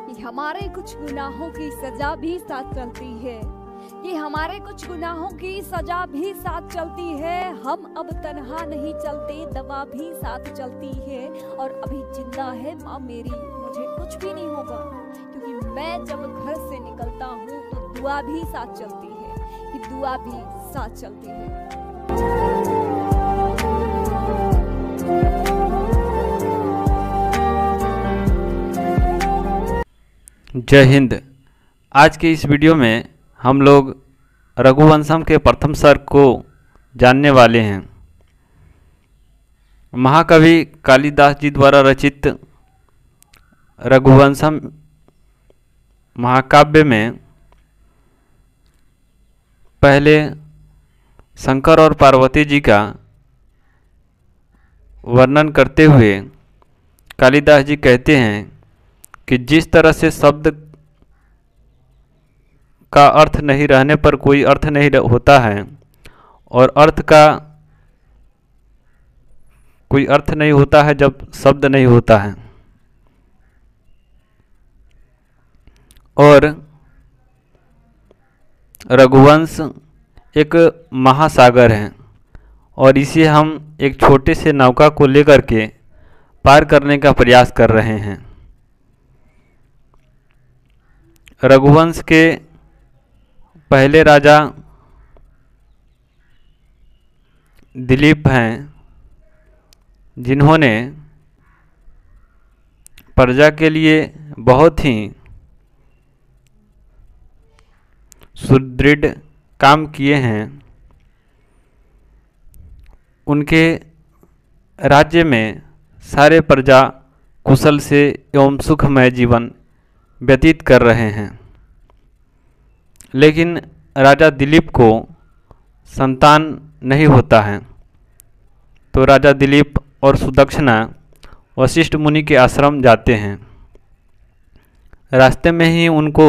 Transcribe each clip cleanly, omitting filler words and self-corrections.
ये हमारे कुछ गुनाहों की सजा भी साथ चलती है, ये हमारे कुछ गुनाहों की सजा भी साथ चलती है। हम अब तन्हा नहीं चलते, दवा भी साथ चलती है। और अभी जिंदा है माँ मेरी, मुझे कुछ भी नहीं होगा, क्योंकि मैं जब घर से निकलता हूँ तो दुआ भी साथ चलती है, ये दुआ भी साथ चलती है। जय हिंद। आज के इस वीडियो में हम लोग रघुवंशम के प्रथम सर्ग को जानने वाले हैं। महाकवि कालिदास जी द्वारा रचित रघुवंशम महाकाव्य में पहले शंकर और पार्वती जी का वर्णन करते हुए कालिदास जी कहते हैं कि जिस तरह से शब्द का अर्थ नहीं रहने पर कोई अर्थ नहीं होता है, और अर्थ का कोई अर्थ नहीं होता है जब शब्द नहीं होता है, और रघुवंश एक महासागर है और इसे हम एक छोटे से नौका को लेकर के पार करने का प्रयास कर रहे हैं। रघुवंश के पहले राजा दिलीप हैं, जिन्होंने प्रजा के लिए बहुत ही सुदृढ़ काम किए हैं। उनके राज्य में सारे प्रजा कुशल से एवं सुखमय जीवन व्यतीत कर रहे हैं। लेकिन राजा दिलीप को संतान नहीं होता है, तो राजा दिलीप और सुदक्षिणा वशिष्ठ मुनि के आश्रम जाते हैं। रास्ते में ही उनको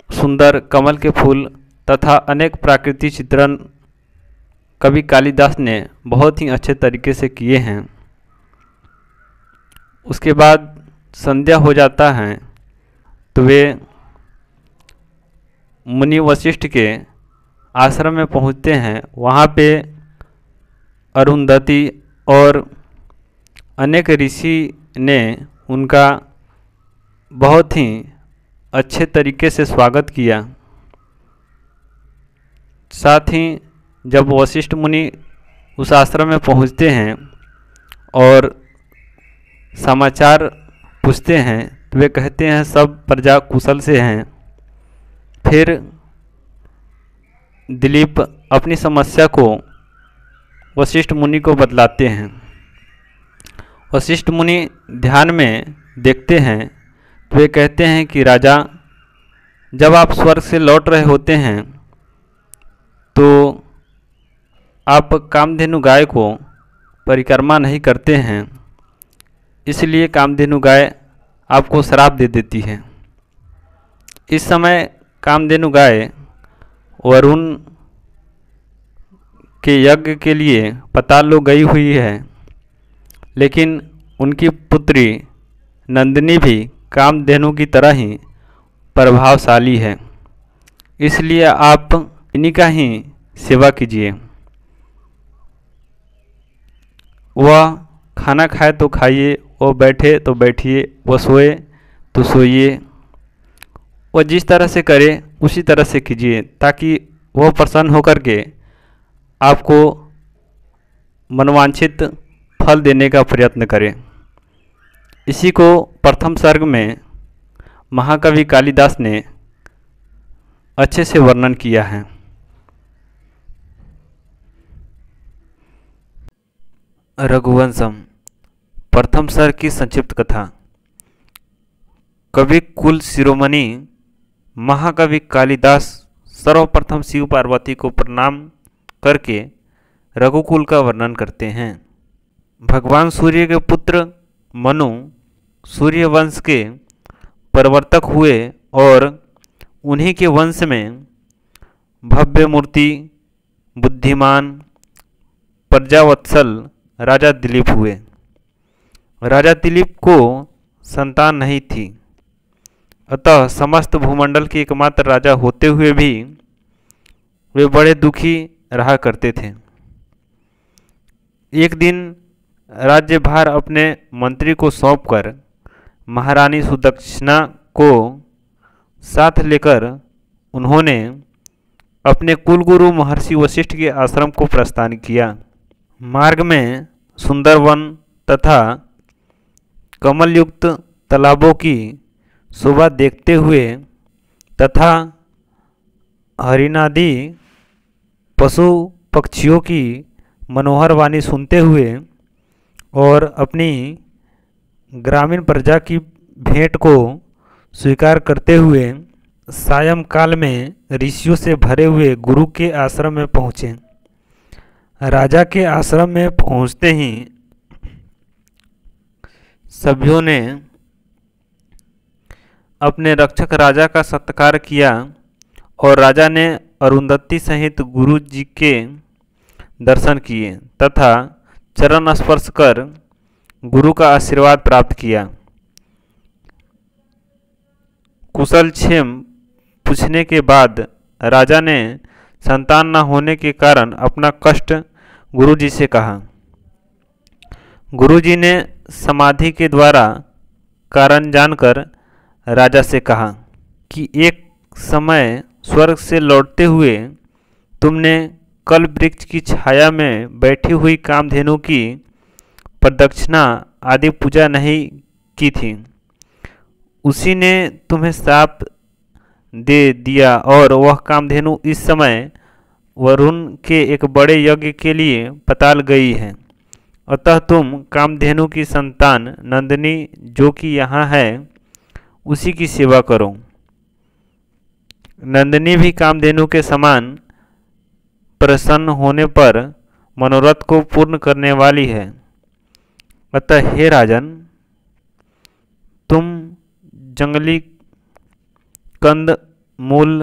सुंदर कमल के फूल तथा अनेक प्राकृतिक चित्रण कवि कालिदास ने बहुत ही अच्छे तरीके से किए हैं। उसके बाद संध्या हो जाता है तो वे मुनि वशिष्ठ के आश्रम में पहुँचते हैं। वहाँ पे अरुंधति और अनेक ऋषि ने उनका बहुत ही अच्छे तरीके से स्वागत किया। साथ ही जब वशिष्ठ मुनि उस आश्रम में पहुँचते हैं और समाचार पूछते हैं तो वे कहते हैं सब प्रजा कुशल से हैं। फिर दिलीप अपनी समस्या को वशिष्ठ मुनि को बतलाते हैं। वशिष्ठ मुनि ध्यान में देखते हैं तो वे कहते हैं कि राजा, जब आप स्वर्ग से लौट रहे होते हैं तो आप कामधेनु गाय को परिक्रमा नहीं करते हैं, इसलिए कामधेनु गाय आपको श्राप दे देती है। इस समय कामधेनु गाय वरुण के यज्ञ के लिए पाताल लोक गई हुई है, लेकिन उनकी पुत्री नंदिनी भी कामधेनु की तरह ही प्रभावशाली है, इसलिए आप इन्हीं का ही सेवा कीजिए। वह खाना खाए तो खाइए, वो बैठे तो बैठिए, वो सोए तो सोइए, वो जिस तरह से करे उसी तरह से कीजिए, ताकि वह प्रसन्न होकर के आपको मनवांछित फल देने का प्रयत्न करें। इसी को प्रथम सर्ग में महाकवि कालिदास ने अच्छे से वर्णन किया है। रघुवंशम प्रथम सर्ग की संक्षिप्त कथा। कवि कुल शिरोमणि महाकवि कालिदास सर्वप्रथम शिव पार्वती को प्रणाम करके रघुकुल का वर्णन करते हैं। भगवान सूर्य के पुत्र मनु सूर्य वंश के प्रवर्तक हुए और उन्हीं के वंश में भव्य मूर्ति बुद्धिमान प्रजावत्सल राजा दिलीप हुए। राजा दिलीप को संतान नहीं थी, अतः समस्त भूमंडल के एकमात्र राजा होते हुए भी वे बड़े दुखी रहा करते थे। एक दिन राज्यभार अपने मंत्री को सौंपकर महारानी सुदक्षिणा को साथ लेकर उन्होंने अपने कुलगुरु महर्षि वशिष्ठ के आश्रम को प्रस्थान किया। मार्ग में सुंदर वन तथा कमलयुक्त तालाबों की शोभा देखते हुए तथा हरिणादि पशु पक्षियों की मनोहर वाणी सुनते हुए और अपनी ग्रामीण प्रजा की भेंट को स्वीकार करते हुए सायंकाल में ऋषियों से भरे हुए गुरु के आश्रम में पहुँचे। राजा के आश्रम में पहुँचते ही सभ्यों ने अपने रक्षक राजा का सत्कार किया और राजा ने अरुंधति सहित गुरु जी के दर्शन किए तथा चरण स्पर्श कर गुरु का आशीर्वाद प्राप्त किया। कुशल क्षेम पूछने के बाद राजा ने संतान न होने के कारण अपना कष्ट गुरु जी से कहा। गुरु जी ने समाधि के द्वारा कारण जानकर राजा से कहा कि एक समय स्वर्ग से लौटते हुए तुमने कल वृक्ष की छाया में बैठी हुई कामधेनु की प्रदक्षिणा आदि पूजा नहीं की थी। उसी ने तुम्हें श्राप दे दिया और वह कामधेनु इस समय वरुण के एक बड़े यज्ञ के लिए पाताल गई है। अतः तुम कामधेनु की संतान नंदिनी जो कि यहाँ है उसी की सेवा करो। नंदिनी भी कामधेनु के समान प्रसन्न होने पर मनोरथ को पूर्ण करने वाली है। अतः हे राजन, तुम जंगली कंद मूल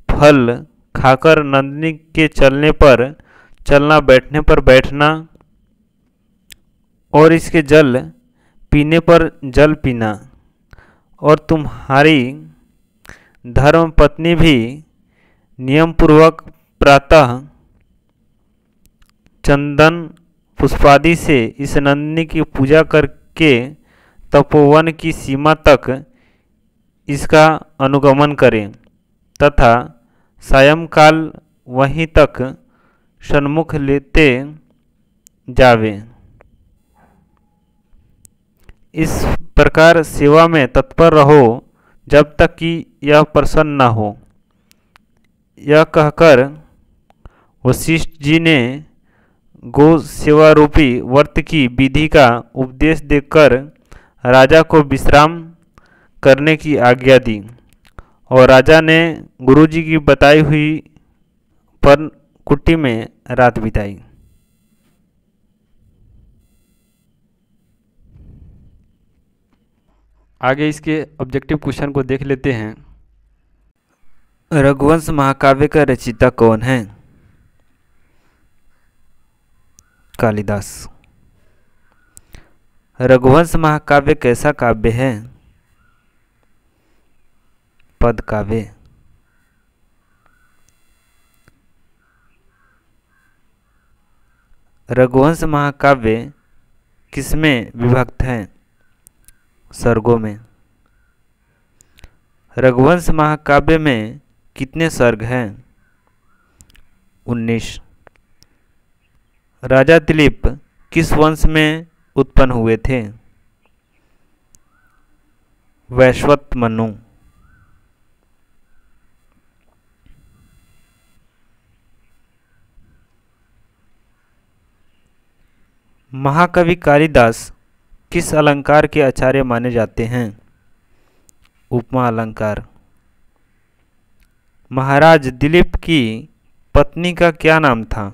फल खाकर नंदिनी के चलने पर चलना, बैठने पर बैठना और इसके जल पीने पर जल पीना, और तुम्हारी धर्म पत्नी भी नियम पूर्वक प्रातः चंदन पुष्पादि से इस नंदिनी की पूजा करके तपोवन की सीमा तक इसका अनुगमन करें तथा सायंकाल वहीं तक सन्मुख लेते जावे। इस प्रकार सेवा में तत्पर रहो जब तक कि यह प्रसन्न न हो। यह कहकर वशिष्ठ जी ने गो सेवा रूपी व्रत की विधि का उपदेश देकर राजा को विश्राम करने की आज्ञा दी और राजा ने गुरु जी की बताई हुई पर्ण कुटी में रात बिताई। आगे इसके ऑब्जेक्टिव क्वेश्चन को देख लेते हैं। रघुवंश महाकाव्य का रचयिता कौन है? कालिदास। रघुवंश महाकाव्य कैसा काव्य है? पद काव्य। रघुवंश महाकाव्य किसमें विभक्त है? सर्गों में। रघुवंश महाकाव्य में कितने सर्ग हैं? 19। राजा दिलीप किस वंश में उत्पन्न हुए थे? वैश्वत मनु। महाकवि कालिदास किस अलंकार के आचार्य माने जाते हैं? उपमा अलंकार। महाराज दिलीप की पत्नी का क्या नाम था?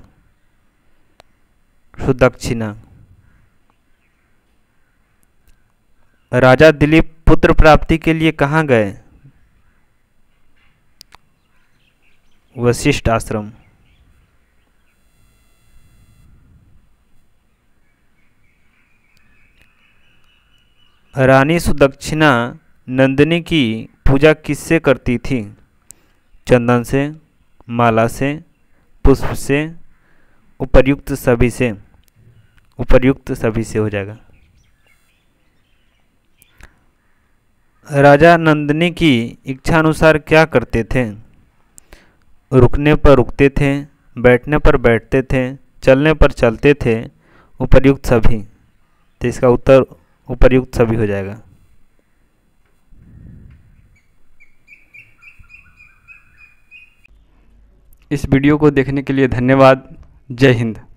सुदक्षिणा। राजा दिलीप पुत्र प्राप्ति के लिए कहाँ गए? वशिष्ठ आश्रम। रानी सुदक्षिणा नंदिनी की पूजा किससे करती थी? चंदन से, माला से, पुष्प से, उपर्युक्त सभी से। उपर्युक्त सभी से हो जाएगा। राजा नंदिनी की इच्छानुसार क्या करते थे? रुकने पर रुकते थे, बैठने पर बैठते थे, चलने पर चलते थे, उपर्युक्त सभी। तो इसका उत्तर उपर्युक्त सभी हो जाएगा। इस वीडियो को देखने के लिए धन्यवाद। जय हिंद।